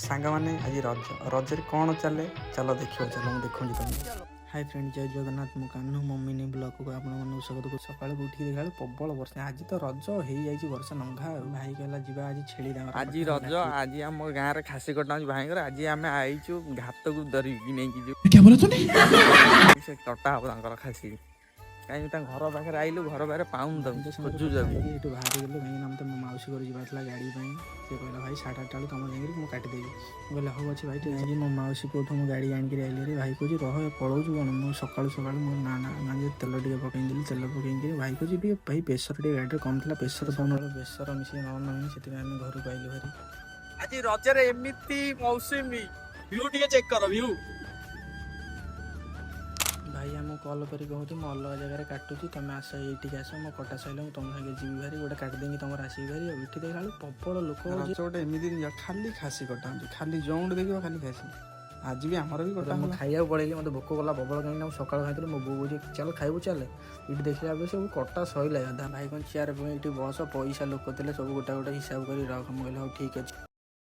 ସାଙ୍ଗମାନେ ଆଜି ରଜରେ କ'ଣ ଚାଲେ ଚାଲ ଦେଖିବ ଚାଲ ମୁଁ ଦେଖୁଛି ତୁମକୁ। ହାଇ ଫ୍ରେଣ୍ଡ, ଜୟ ଜଗନ୍ନାଥ। ମୁଁ କାହ୍ନୁ ମମିନି ବ୍ଲଗ୍କୁ ଆପଣମାନଙ୍କୁ ସ୍ୱାଗତ କରୁଛି। ସକାଳୁ ଉଠିକି ଦେଖିଲା ପ୍ରବଳ ବର୍ଷା। ଆଜି ତ ରଜ ହେଇଯାଇଛି, ବର୍ଷା ନଙ୍ଘା। ଭାଇ କହିଲା ଯିବା ଆଜି ଛେଳି ଦାମ। ଆଜି ରଜ, ଆଜି ଆମ ଗାଁରେ ଖାସି କଟା ହଉଛି ଭାଇଙ୍କର। ଆଜି ଆମେ ଆଇଛୁ ଘାତକୁ ଧରିକି ନେଇକି ଯିବୁ। ସେ କଟା ହବ ତାଙ୍କର ଖାସି। କାହିଁକି ତାଙ୍କ ଘର ପାଖରେ ଆଇଲୁ, ଘର ପାଖରେ ପାଉନୁ ତାଙ୍କୁ, ଖୋଜୁଛୁ। ଏଠୁ ବାହାରି ଗଲୁ କାହିଁକି ନା ମୋତେ ମୋ ମାଉସୀ ଘରୁ ଯିବାର ଥିଲା ଗାଡ଼ି ପାଇଁ। ସେ କହିଲା ଭାଇ 8:30 ବେଳକୁ ତମ ଯାଇକିରି ମୁଁ କାଟିଦେବି। ମୁଁ କହିଲା ହଉ ଅଛି ଭାଇ, ଯାଇକି ମୋ ମାଉସୀ ପୁଅଠୁ ମୁଁ ଗାଡ଼ି ଆଣିକିରି ଆଇଲି। ଭାଇ କହୁଛି ରହ ପଳଉଛୁ କ'ଣ? ମୁଁ ସକାଳୁ ମୁଁ ନା ଯେ ତେଲ ଟିକେ ପକେଇଦେଲି। ତେଲ ପକେଇକିରି ଭାଇ କହୁଛି ଟିକେ ଭାଇ ପ୍ରେସର ଟିକେ ଗାଡ଼ିରେ କମ୍ ଥିଲା, ପ୍ରେସର ପ୍ରେସର ମିଶିକି ନେଉନି। ସେଥିପାଇଁ ଆମେ ଘରକୁ ଆଇଲୁ ଭାରି। ଆଜି ରଜରେ ଏମିତି ମୌସୁମୀ ଭିଉ ଟିକେ ଚେକ୍ କର ଭିଉ। ଭାଇ ଆମକୁ କଲ୍ କରି କହୁଛି ମୁଁ ଅଲଗା ଜାଗାରେ କାଟୁଛି, ତୁମେ ଆସ ଏଇଠିକି ଆସ। ମୋ କଟା ସରିଲା, ମୁଁ ତୁମ ସାଙ୍ଗେ ଯିବି ଭାରି, ଗୋଟେ କାଟିଦେଇକି ତୁମର ଆସିବି ଭାରି। ଆଉ ଏଠି ଦେଖିଲା ବେଳକୁ ପ୍ରବଳ ଲୋକ। ରଜ ଗୋଟେ ଏମିତି ଖାଲି ଖାସି କଟା ହେଉଛି, ଖାଲି ଯେଉଁଠି ଦେଖିବ ଖାଲି ଖାସି। ଆଜି ବି ଆମର ବି କଟା। ମୁଁ ଖାଇବାକୁ ପଳେଇଲି, ମୋତେ ଭୋକ କଲା ପ୍ରବଳ, କାହିଁକି ନା ମୁଁ ସକାଳୁ ଖାଇଥିଲି। ମୋ ବୋଉ କହୁଛି ଚାଲ ଖାଇବୁ ଚାଲେ। ଏଇଠି ଦେଖିଲା ବେଳକୁ ସବୁ କଟା ସରିଲା। ଭାଇ କ'ଣ ଚେୟାର ଏଇଠି ବସ, ପଇସା ଲୋକ ଥିଲେ ସବୁ ଗୋଟା ହିସାବ କରି ରଖ। ମୁଁ କହିଲି ହଉ ଠିକ୍ ଅଛି।